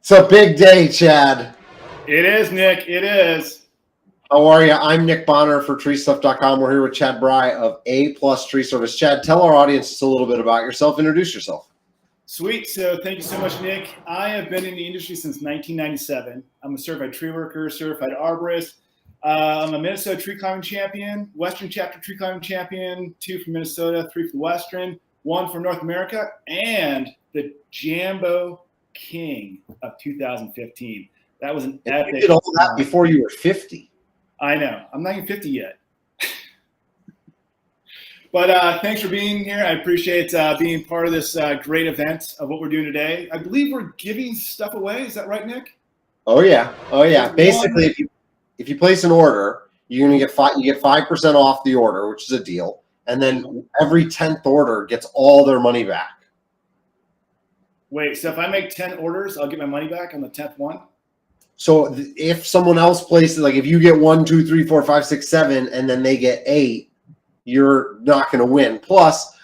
It's a big day, Chad. It is, Nick. It is. How are you? I'm Nick Bonner for treestuff.com. We're here with Chad Brey of A+ Tree Service. Chad, tell our audience just a little bit about yourself. Introduce yourself. Sweet. So thank you so much, Nick. I have been in the industry since 1997. I'm a certified tree worker, certified arborist. I'm a Minnesota tree climbing champion, Western chapter tree climbing champion, 2 from Minnesota, 3 from Western, 1 from North America, and the Jambo King of 2015. That was an epic. You did all that before you were 50. I know. I'm not even 50 yet. But thanks for being here. I appreciate being part of this great event of what we're doing today. I believe we're giving stuff away. Is that right, Nick? Oh yeah. Oh yeah. Basically, if you place an order, you're gonna get 5% off the order, which is a deal. And then every 10th order gets all their money back. Wait, so if I make 10 orders, I'll get my money back on the 10th one? So if someone else places, like if you get 1, 2, 3, 4, 5, 6, 7, and then they get 8, you're not going to win. Plus,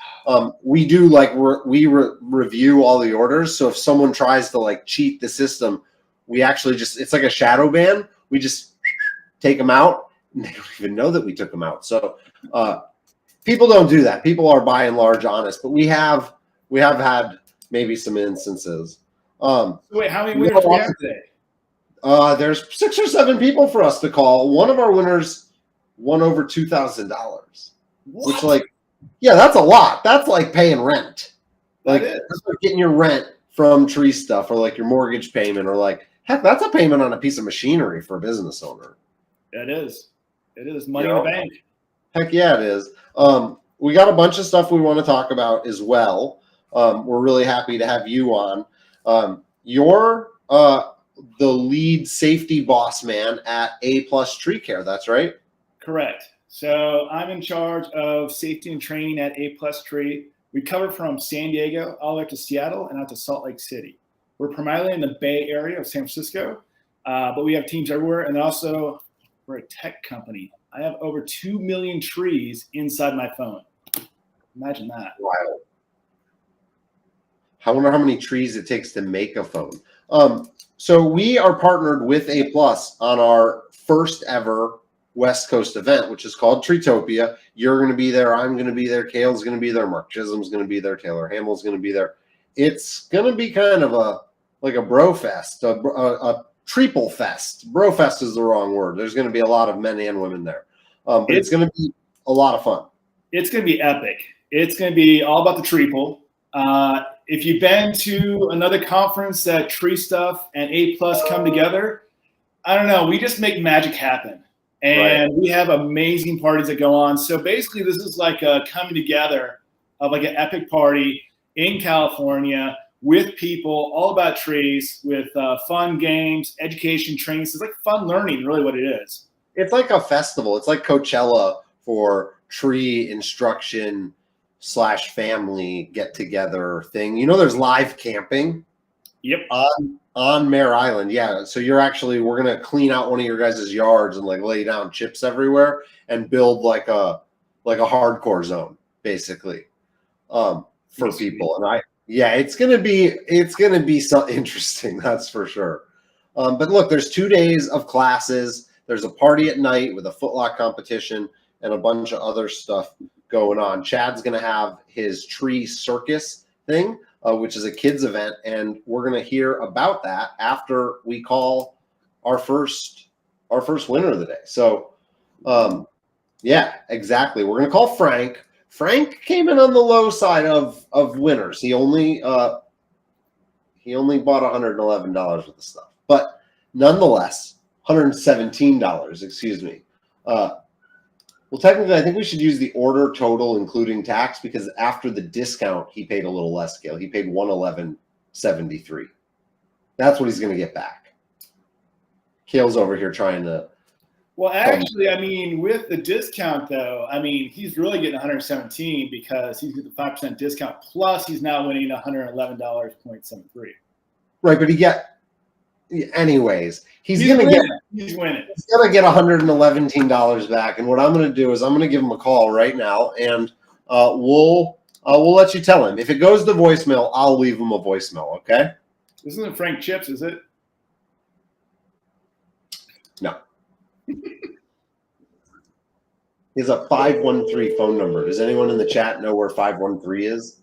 we do like review all the orders. So if someone tries to like cheat the system, we actually it's like a shadow ban. We just take them out, and they don't even know that we took them out. So people don't do that. People are by and large honest, but we have had maybe some instances. Wait, how many winners do we have today? There's 6 or 7 people for us to call. One of our winners won over $2,000, which, like, yeah, that's a lot. That's like paying rent. Like, that's like getting your rent from tree stuff, or like your mortgage payment, or like, heck, that's a payment on a piece of machinery for a business owner. It is. It is money in the bank. Heck yeah, it is. We got a bunch of stuff we want to talk about as well. We're really happy to have you on. You're the lead safety boss man at A+ Tree Care. That's right? Correct. So I'm in charge of safety and training at A+ Tree. We cover from San Diego all the way to Seattle and out to Salt Lake City. We're primarily in the Bay Area of San Francisco, but we have teams everywhere. And also, we're a tech company. I have over 2 million trees inside my phone. Imagine that. Wow. I wonder how many trees it takes to make a phone. So we are partnered with A+ on our first ever West Coast event, which is called Treetopia. You're going to be there. I'm going to be there. Kale's going to be there. Mark Chisholm's going to be there. Taylor Hamill's going to be there. It's going to be kind of a bro fest, a triple fest. Bro fest is the wrong word. There's going to be a lot of men and women there. But it's going to be a lot of fun. It's going to be epic. It's going to be all about the triple. If you've been to another conference that Tree Stuff and A+ come together, I don't know. We just make magic happen. And we have amazing parties that go on. So basically, this is like a coming together of like an epic party in California with people all about trees, with fun games, education, training. So it's like fun learning, really what it is. It's like a festival. It's like Coachella for tree instruction / family get together thing. You know, there's live camping. Yep. On Mare Island. Yeah. So we're going to clean out one of your guys' yards and like lay down chips everywhere and build like a hardcore zone basically, for people. And Yeah, it's gonna be so interesting, that's for sure. But look, there's 2 days of classes. There's a party at night with a footlock competition and a bunch of other stuff going on. Chad's gonna have his tree circus thing, which is a kids event, and we're gonna hear about that after we call our first winner of the day. So, yeah, exactly. We're gonna call Frank. Frank came in on the low side of winners. He only bought $111 worth of stuff, but nonetheless, $117. Excuse me. Well, technically, I think we should use the order total including tax because after the discount, he paid a little less, Gail. He paid $111.73. That's what he's going to get back. Kale's over here trying to. Well, actually, I mean, with the discount, though, I mean, he's really getting 117 because he's getting the 5% discount. Plus, he's now winning $111.73. Right, but anyways, he's winning. He's gonna get $111 back. And what I'm gonna do is I'm gonna give him a call right now, and we'll let you tell him. If it goes to voicemail, I'll leave him a voicemail. Okay? This isn't Frank Chips, is it? No. He has a 513 phone number. Does anyone in the chat know where 513 is?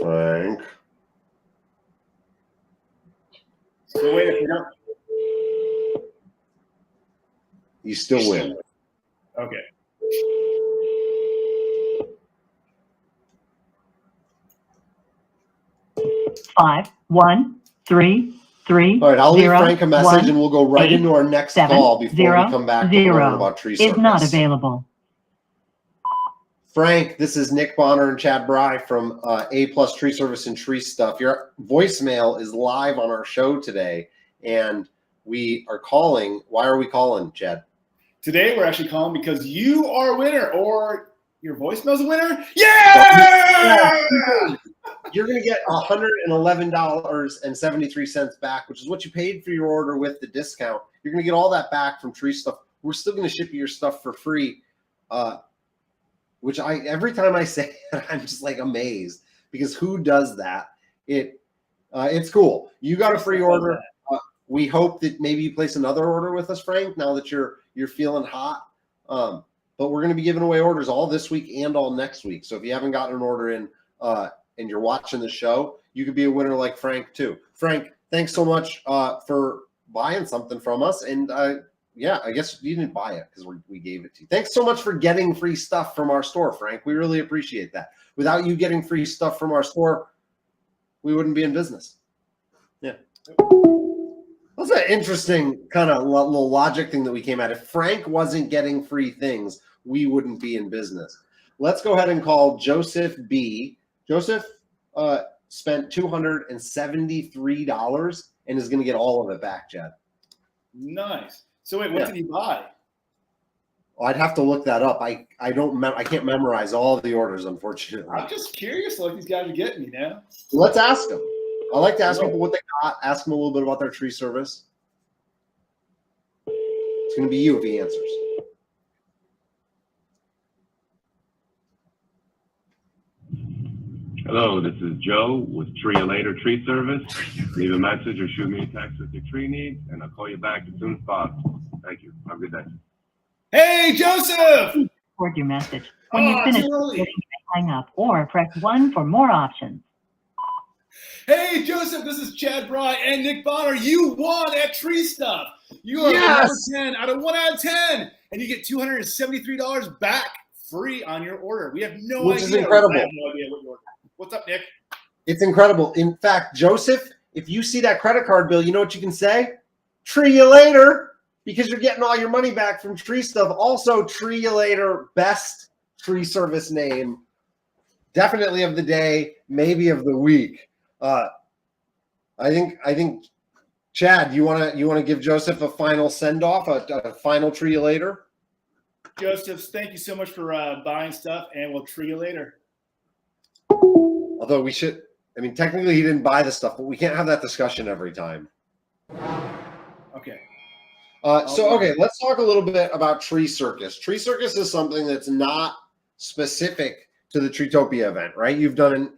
Frank. So wait, if you don't. You still win. Okay. Five, 1, 3, 3. All right, I'll leave 0, Frank a message 1, and we'll go right 8, into our next 7, call before 0, we come back to 0 learn about tree is service. not available. Frank, this is Nick Bonner and Chad Brey from A+ Tree Service and Tree Stuff. Your voicemail is live on our show today, and we are calling. Why are we calling, Chad? Today we're actually calling because you are a winner, or your voicemail's a winner. Yeah! You're going to get $111.73 back, which is what you paid for your order with the discount. You're going to get all that back from Tree Stuff. We're still going to ship you your stuff for free, which every time I say it, I'm just like amazed because who does that? It's cool. You got a free order. We hope that maybe you place another order with us, Frank, now that you're feeling hot. But we're going to be giving away orders all this week and all next week. So if you haven't gotten an order in and you're watching the show, you could be a winner like Frank too. Frank, thanks so much for buying something from us. And yeah, I guess you didn't buy it because we gave it to you. Thanks so much for getting free stuff from our store, Frank. We really appreciate that. Without you getting free stuff from our store, we wouldn't be in business. Yeah. That's an interesting kind of little logic thing that we came at. If Frank wasn't getting free things, we wouldn't be in business. Let's go ahead and call Joseph B. Joseph spent $273 and is going to get all of it back, Chad. Nice. So wait, what did he buy? Well, I'd have to look that up. I can't memorize all of the orders, unfortunately. I'm just curious what these guys are getting, you know? Let's ask them. I like to ask people what they got, ask them a little bit about their tree service. It's going to be you if he answers. Hello, this is Joe with Later Tree Service. Leave a message or shoot me a text with your tree needs, and I'll call you back as soon as possible. Thank you. Have a good day. Hey, Joseph! Record your message. When you finish, hang up or press 1 for more options. Hey, Joseph, this is Chad Brey and Nick Bonner. You won at Tree Stuff. You are number 10 out of 1 out of 10, and you get $273 back free on your order. We have no idea. Which is incredible. I have no idea what you ordered. What's up, Nick? It's incredible. In fact, Joseph, if you see that credit card bill, you know what you can say? Tree you later, because you're getting all your money back from Tree Stuff. Also, Tree you later, best tree service name, definitely of the day, maybe of the week. I think, Chad, you wanna give Joseph a final send off, a final tree you later? Joseph, thank you so much for buying stuff, and we'll tree you later. Although technically he didn't buy the stuff, but we can't have that discussion every time. Okay. Okay, let's talk a little bit about Tree Circus. Tree Circus is something that's not specific to the Treetopia event, right?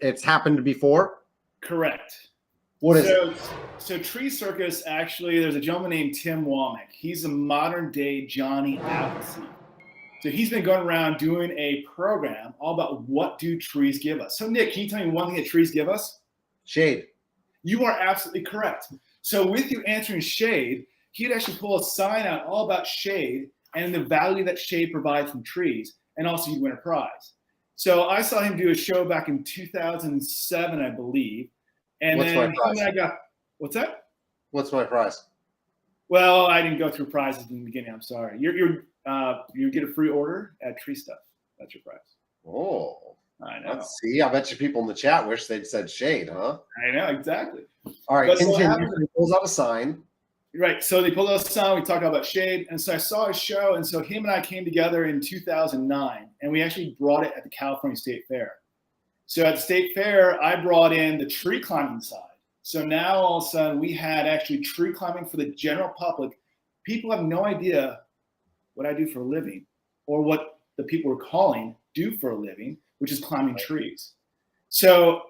It's happened before? Correct. What is it? So Tree Circus, actually, there's a gentleman named Tim Womack. He's a modern day Johnny Appleseed. So he's been going around doing a program all about what do trees give us. So Nick, can you tell me one thing that trees give us? Shade. You are absolutely correct. So with you answering shade, he'd actually pull a sign out all about shade and the value that shade provides from trees, and also you'd win a prize. So I saw him do a show back in 2007, I believe. And What's then my prize? I got, what's that? What's my prize? Well, I didn't go through prizes in the beginning. I'm sorry. You get a free order at Tree Stuff. That's your prize. Oh, I know. let's see. I bet you people in the chat wish they'd said shade, huh? I know, exactly. All right, But so continue. He pulls out a sign. Right. So they pulled us a sign. We talked about shade. And so I saw his show. And so him and I came together in 2009. And we actually brought it at the California State Fair. So at the State Fair, I brought in the tree climbing side. So now all of a sudden we had actually tree climbing for the general public. People have no idea what I do for a living or what the people we're calling do for a living, which is climbing trees. So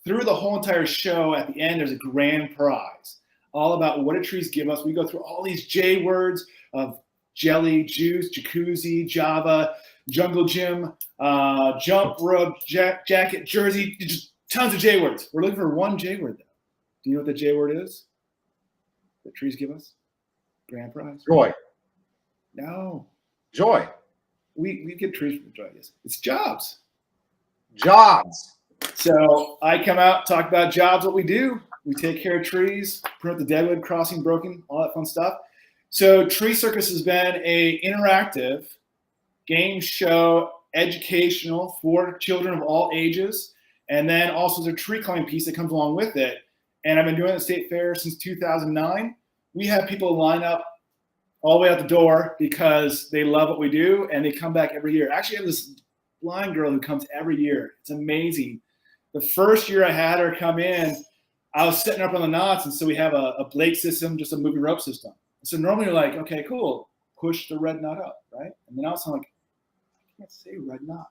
through the whole entire show, at the end, there's a grand prize all about what do trees give us. We go through all these J words of jelly, juice, jacuzzi, Java, jungle gym, jump, rope, jacket, jersey, just tons of J words. We're looking for one J word though. Do you know what the J word is that trees give us? Grand prize? Joy. No. Joy. We get trees from joy. Yes. It's jobs. Jobs. So I come out, talk about jobs, what we do. We take care of trees, prevent the deadwood, crossing broken, all that fun stuff. So Tree Circus has been a interactive game show, educational for children of all ages. And then also there's a tree climbing piece that comes along with it. And I've been doing the State Fair since 2009. We have people line up all the way out the door because they love what we do and they come back every year. Actually, I have this blind girl who comes every year. It's amazing. The first year I had her come in, I was setting up on the knots, and so we have a Blake system, just a moving rope system. So normally you're like, okay, cool, push the red knot up, right? And then I was like, I can't say red knot.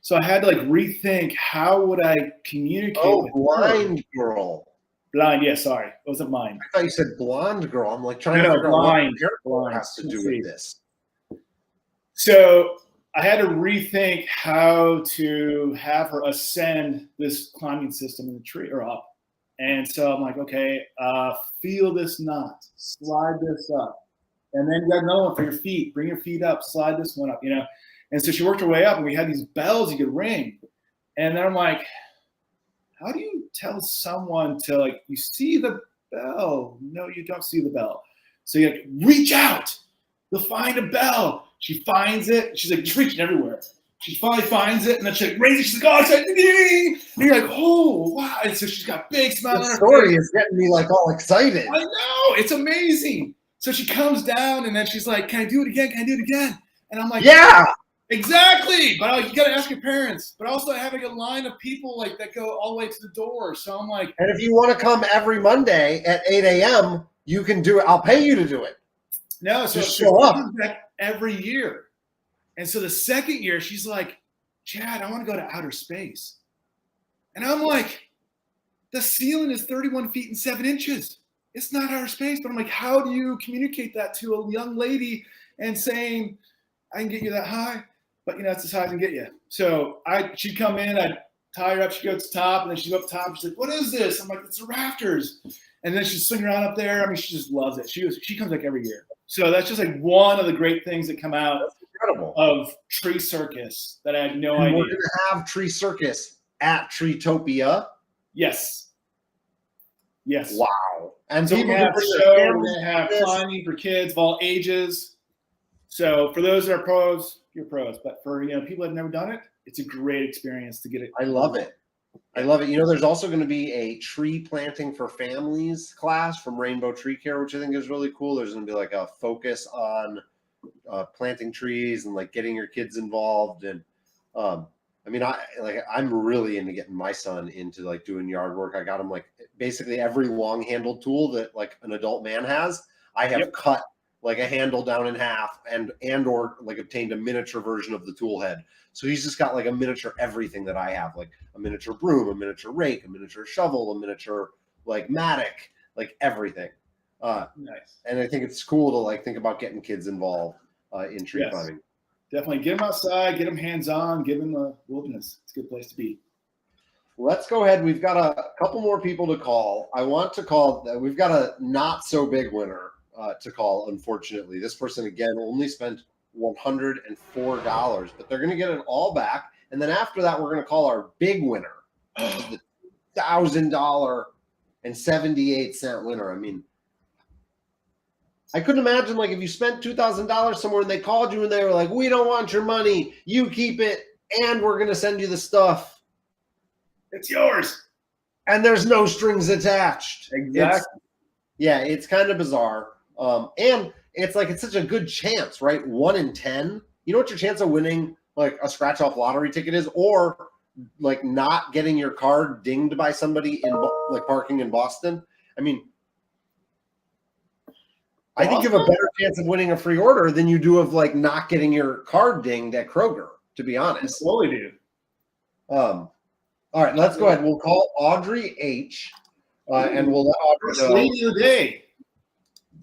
So I had to like rethink how would I communicate. Oh, with blind her. girl. Blind, yeah, sorry, it wasn't mine. I thought you said blonde girl. I'm like trying No, to figure blind, out what blind. has to do with this. So I had to rethink how to have her ascend this climbing system in the tree or up. And so I'm like, okay, feel this knot, slide this up. And then you got another one for your feet. Bring your feet up, slide this one up, you know. And so she worked her way up, and we had these bells you could ring. And then I'm like, how do you tell someone to, like, you see the bell? No, you don't see the bell. So you like, reach out. You'll find a bell. She finds it. She's like, just reaching everywhere. She finally finds it, and then she like raises it. She's like, oh, it's like, ding! And you're like, oh, wow. And so she's got big smile on The her story face. is getting me like all excited. I know. It's amazing. So she comes down, and then she's like, can I do it again? Can I do it again? And I'm like, Yeah. exactly. But like, you got to ask your parents. But also having a line of people like that go all the way to the door. So I'm like. And if you want to come every Monday at 8 a.m., you can do it. I'll pay you to do it. No, so Just she show up. comes back every year. And so the second year, she's like, Chad, I want to go to outer space. And I'm like, the ceiling is 31 feet and 7 inches. It's not outer space. But I'm like, how do you communicate that to a young lady and saying, I can get you that high, but you know, it's as high as I can get you. So she'd come in, I'd tie her up, she'd go to the top, and then she'd go up top. She's like, what is this? I'm like, it's the rafters. And then she'd swing around up there. I mean, she just loves it. She comes like every year. So that's just like one of the great things that come out Incredible. of Tree Circus that I had no And idea. we're going to have Tree Circus at Treetopia. Yes. Yes. Wow. And So people we're going can to bring have, their we're families going to have to this. climbing for kids of all ages. So for those that are pros, you're pros. But for people that have never done it, it's a great experience to get it. I love it. I love it. You know, there's also going to be a tree planting for families class from Rainbow Tree Care, which I think is really cool. There's going to be like a focus on planting trees and like getting your kids involved. And I mean, I'm really into getting my son into like doing yard work. I got him like basically every long-handled tool that like an adult man has. I have cut like a handle down in half and or like obtained a miniature version of the tool head. So he's just got like a miniature everything that I have, like a miniature broom, a miniature rake, a miniature shovel, a miniature like mattock, like everything. Nice. And I think it's cool to like think about getting kids involved in tree climbing. Definitely get them outside, get them hands-on, give them the wilderness. It's a good place to be. Let's go ahead. We've got a couple more people to call. I want to call. We've got a not so big winner to call. Unfortunately, this person again only spent $104, but they're going to get it all back. And then after that, we're going to call our big winner, the $1,000.78 winner. I mean, I couldn't imagine like if you spent $2,000 somewhere and they called you and they were like, "We don't want your money. You keep it, and we're going to send you the stuff. It's yours." And there's no strings attached. Exactly. It's kind of bizarre. And it's like, it's such a good chance, right? 1 in 10. You know what your chance of winning like a scratch off lottery ticket is, or like not getting your car dinged by somebody in like parking in Boston? I mean, I think you have a better chance of winning a free order than you do of like not getting your car dinged at Kroger, to be honest. Totally do. All right, let's go ahead. We'll call Audrey H. And we'll let Audrey know. Lady of the day.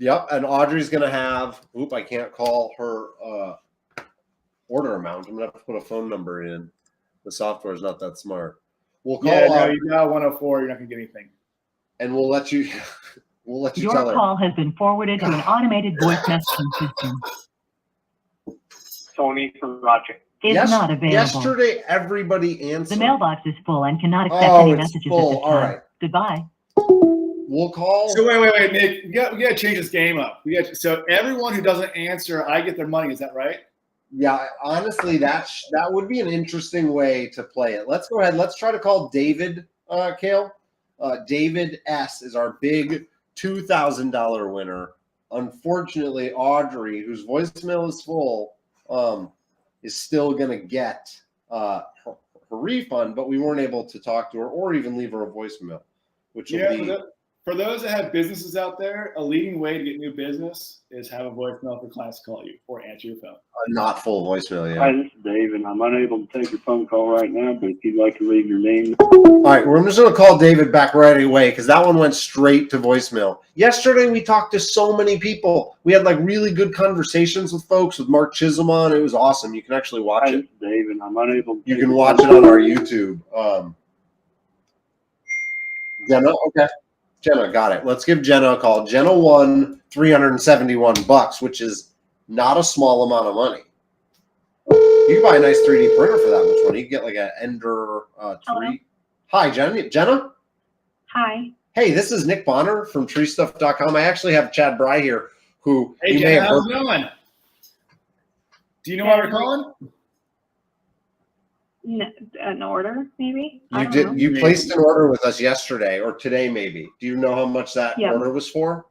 Yep, and Audrey's going to have, I can't call her order amount. I'm going to have to put a phone number in. The software is not that smart. We'll call you got 104. You're not going to get anything. And we'll let you Your tell her. call has been forwarded to an automated voice messaging system. Tony from Roger. Is not available. Yesterday, everybody answered. The mailbox is full and cannot accept any it's messages full. at this time. All right. Goodbye. We'll call. So wait, Nick. We got to change this game up. So everyone who doesn't answer, I get their money. Is that right? Yeah, honestly, that would be an interesting way to play it. Let's go ahead. Let's try to call David Kale. David S. is our big $2,000 winner. Unfortunately, Audrey, whose voicemail is full, is still going to get her refund, but we weren't able to talk to her or even leave her a voicemail, which will be... For those that have businesses out there, a leading way to get new business is have a voicemail for clients to call you or answer your phone. A not full voicemail, yeah. Hi, this is Dave, and I'm unable to take your phone call right now, but if you'd like to leave your name. All right, we're just going to call David back right away because that one went straight to voicemail. Yesterday, we talked to so many people. We had like really good conversations with folks, with Mark Chisholm on. It was awesome. You can actually watch Hi, it. this is Dave, and I'm unable to. You can watch it on our YouTube. Jenna, okay. Jenna, got it. Let's give Jenna a call. Jenna won $371, which is not a small amount of money. You can buy a nice 3D printer for that much money. You can get like an Ender 3. Hello? Hi, Jenna. Hi. Hey, this is Nick Bonner from treestuff.com. I actually have Chad Brey here, who Hey, Jenna, how's it going? Do you know why we're calling? An order, maybe? You placed an order with us yesterday or today, maybe. Do you know how much that order was for?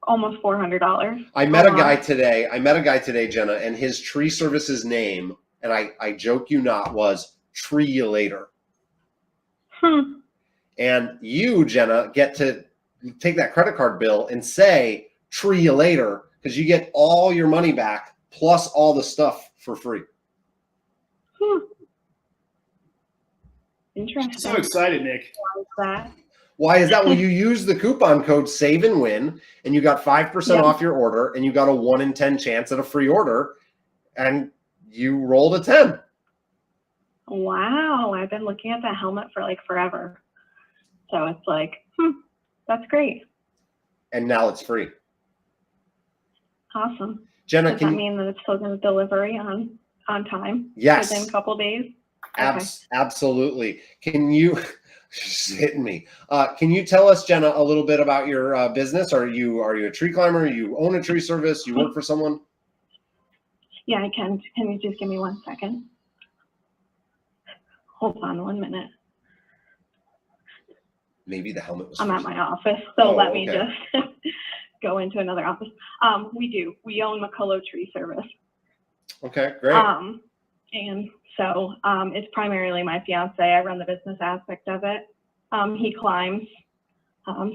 Almost $400. I met a guy today, Jenna, and his tree services name, and I joke you not, was Tree-ulator. And you, Jenna, get to take that credit card bill and say Tree-ulator because you get all your money back plus all the stuff for free. Interesting. I'm so excited, Nick. Why is that? Well, you use the coupon code Save and Win, and you got 5% off your order, and you got a 1 in 10 chance at a free order, and you rolled a 10. Wow, I've been looking at that helmet for like forever. So it's like, that's great. And now it's free. Awesome. Jenna, Does that mean that it's still going to delivery on time? Yes. Within a couple of days? Absolutely. Can you... She's hitting me. Can you tell us, Jenna, a little bit about your business? Are you a tree climber? You own a tree service? You work for someone? Yeah, I can. Can you just give me 1 second? Hold on 1 minute. Maybe the helmet was... I'm at my office, so let me just go into another office. We own McCullough Tree Service. Okay, great. And so it's primarily my fiance. I run the business aspect of it. He climbs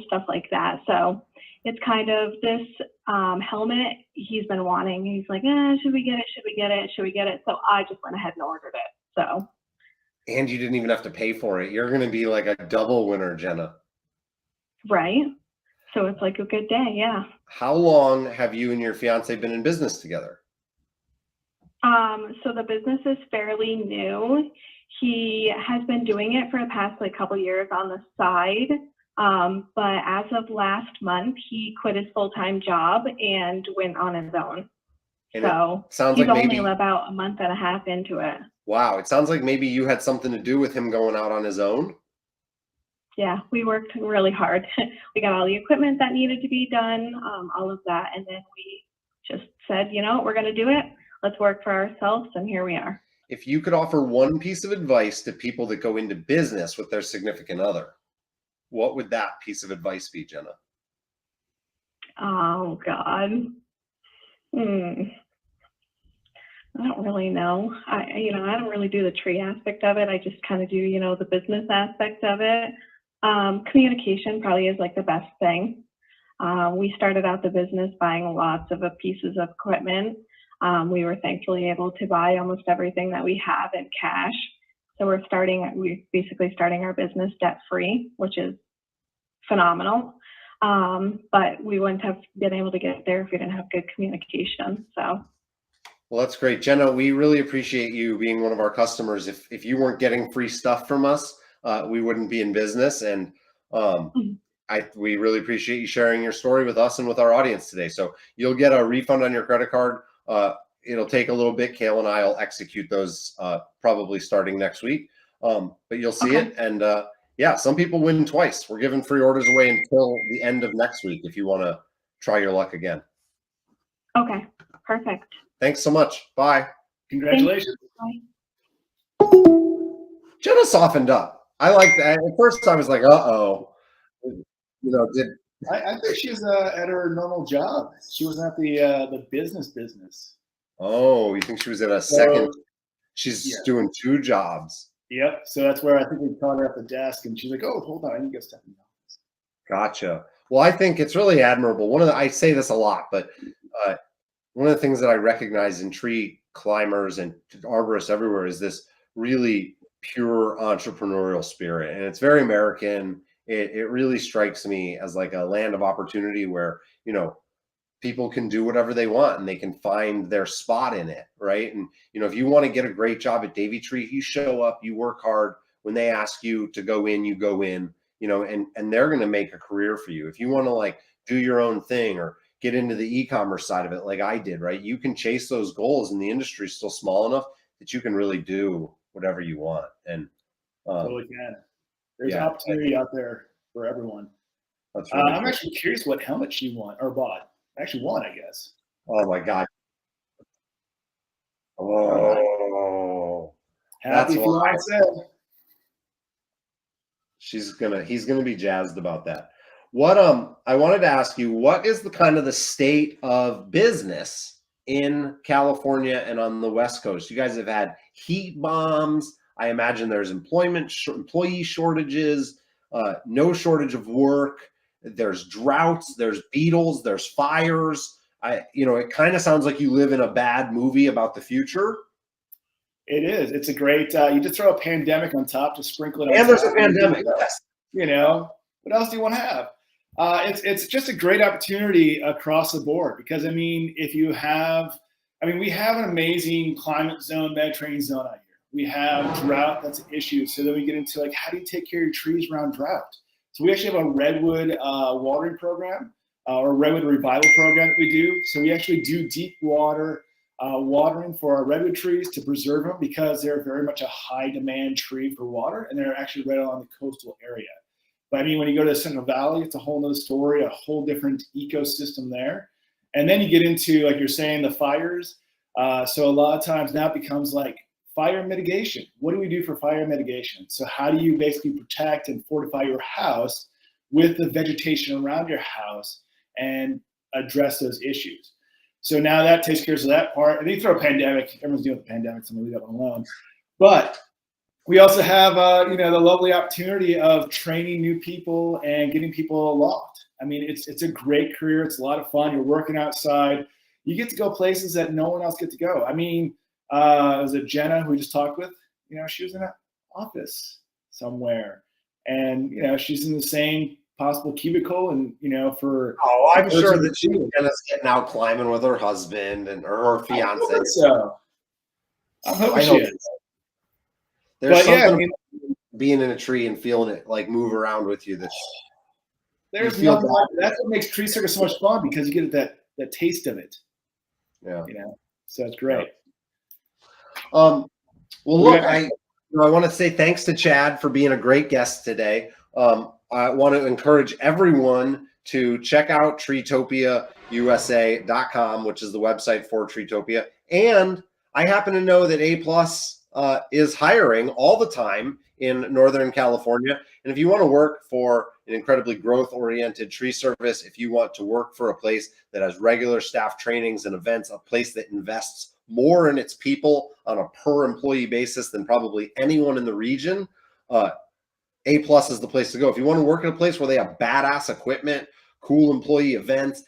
stuff like that. So it's kind of this helmet he's been wanting. He's like, should we get it? Should we get it? Should we get it? So I just went ahead and ordered it. So. And you didn't even have to pay for it. You're going to be like a double winner, Jenna. Right. So it's like a good day. Yeah. How long have you and your fiance been in business together? So the business is fairly new. He has been doing it for the past like couple years on the side. But as of last month, he quit his full-time job and went on his own. And so sounds he's like only maybe about a month and a half into it. Wow, it sounds like maybe you had something to do with him going out on his own. Yeah, we worked really hard. We got all the equipment that needed to be done, all of that, and then we just said, you know, we're going to do it. Let's work for ourselves, and here we are. If you could offer one piece of advice to people that go into business with their significant other, what would that piece of advice be, Jenna? Oh, God. I don't really know. I don't really do the tree aspect of it. I just kind of do, the business aspect of it. Communication probably is like the best thing. We started out the business buying lots of pieces of equipment. We were thankfully able to buy almost everything that we have in cash. So we're basically starting our business debt free, which is phenomenal. But we wouldn't have been able to get there if we didn't have good communication. So. Well, that's great. Jenna, we really appreciate you being one of our customers. If you weren't getting free stuff from us, we wouldn't be in business. And we really appreciate you sharing your story with us and with our audience today. So you'll get a refund on your credit card. It'll take a little bit. Kale and I will execute those probably starting next week. But you'll see it. And yeah, some people win twice. We're giving free orders away until the end of next week if you want to try your luck again. Okay, perfect. Thanks so much. Bye. Congratulations. Bye. Jenna softened up. I like that. At first I was like, uh-oh. I think she was at her normal job. She wasn't at the business. Oh, you think she was at a second? She's doing two jobs. Yep. So that's where I think we caught her at the desk, and she's like, "Oh, hold on, I need to go step in the office." Gotcha. Well, I think it's really admirable. I say this a lot, but one of the things that I recognize in tree climbers and arborists everywhere is this really pure entrepreneurial spirit, and it's very American. It really strikes me as like a land of opportunity where people can do whatever they want and they can find their spot in it, right? And if you want to get a great job at Davy Tree, you show up, you work hard. When they ask you to go in, you go in. And they're going to make a career for you. If you want to like do your own thing or get into the e-commerce side of it, like I did, right? You can chase those goals, and the industry is still small enough that you can really do whatever you want. And totally can. There's an opportunity out there for everyone. That's really I'm actually curious what helmet she won or bought. Actually won, I guess. Oh my God. Oh, Happy fiance. He's gonna be jazzed about that. What I wanted to ask you, what is the kind of the state of business in California and on the West Coast? You guys have had heat bombs. I imagine there's employee shortages, no shortage of work. There's droughts, there's beetles, there's fires. It kind of sounds like you live in a bad movie about the future. It is. It's a great. You just throw a pandemic on top to sprinkle it on. And there's a pandemic. Yes. What else do you want to have? It's just a great opportunity across the board because if you have, we have an amazing climate zone, Mediterranean zone out here. We have drought that's an issue. So then we get into like, how do you take care of your trees around drought? So we actually have a redwood watering program or redwood revival program that we do. So we actually do deep water watering for our redwood trees to preserve them because they're very much a high demand tree for water, and they're actually right along the coastal area. But when you go to the Central Valley, it's a whole nother story, a whole different ecosystem there. And then you get into, like you're saying, the fires. So a lot of times now it becomes like fire mitigation. What do we do for fire mitigation? So how do you basically protect and fortify your house with the vegetation around your house and address those issues? So now that takes care of that part. And then you throw a pandemic. Everyone's dealing with the pandemic, so I'm going to leave that one alone. But We also have, the lovely opportunity of training new people and getting people aloft. I mean, it's a great career. It's a lot of fun. You're working outside. You get to go places that no one else gets to go. I mean, was it Jenna who we just talked with? She was in an office somewhere, and she's in the same possible cubicle, and for I'm sure that Jenna's getting out climbing with her husband and her fiance. So I'm hoping she is. There's But something about being in a tree and feeling it like move around with you. That's what makes tree circus so much fun, because you get that taste of it. Yeah. So it's great. Well, look, I want to say thanks to Chad for being a great guest today. I want to encourage everyone to check out treetopiausa.com, which is the website for Treetopia. And I happen to know that A+ is hiring all the time in Northern California. And if you want to work for an incredibly growth-oriented tree service, if you want to work for a place that has regular staff trainings and events, a place that invests more in its people on a per employee basis than probably anyone in the region, A+ is the place to go. If you want to work in a place where they have badass equipment, cool employee events,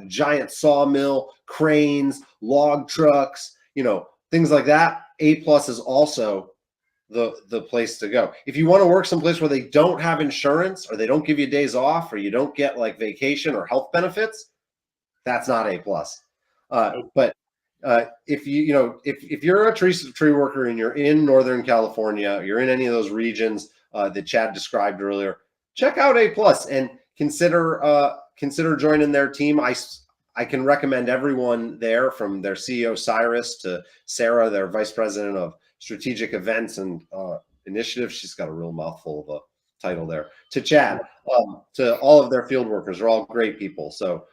giant sawmill, cranes, log trucks, things like that, A+ is also the place to go. If you want to work someplace where they don't have insurance, or they don't give you days off, or you don't get like vacation or health benefits, that's not A+. But if if you're a tree worker and you're in Northern California, you're in any of those regions that Chad described earlier, check out A+ and consider joining their team. I can recommend everyone there, from their CEO Cyrus to Sarah, their vice president of strategic events and initiatives. She's got a real mouthful of a title there. To Chad, to all of their field workers. They're all great people. So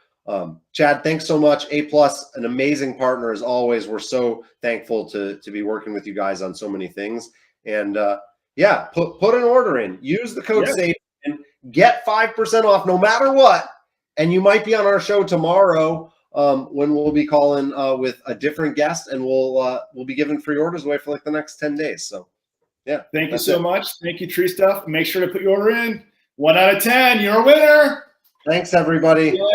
Chad, thanks so much. A+, an amazing partner as always. We're so thankful to be working with you guys on so many things. And put an order in. Use the code SAVE and get 5% off no matter what. And you might be on our show tomorrow when we'll be calling with a different guest, and we'll be giving free orders away for like the next 10 days. So, yeah. Thank you so much. Thank you, Tree Stuff. Make sure to put your order in. 1 out of 10, you're a winner. Thanks, everybody. Yeah.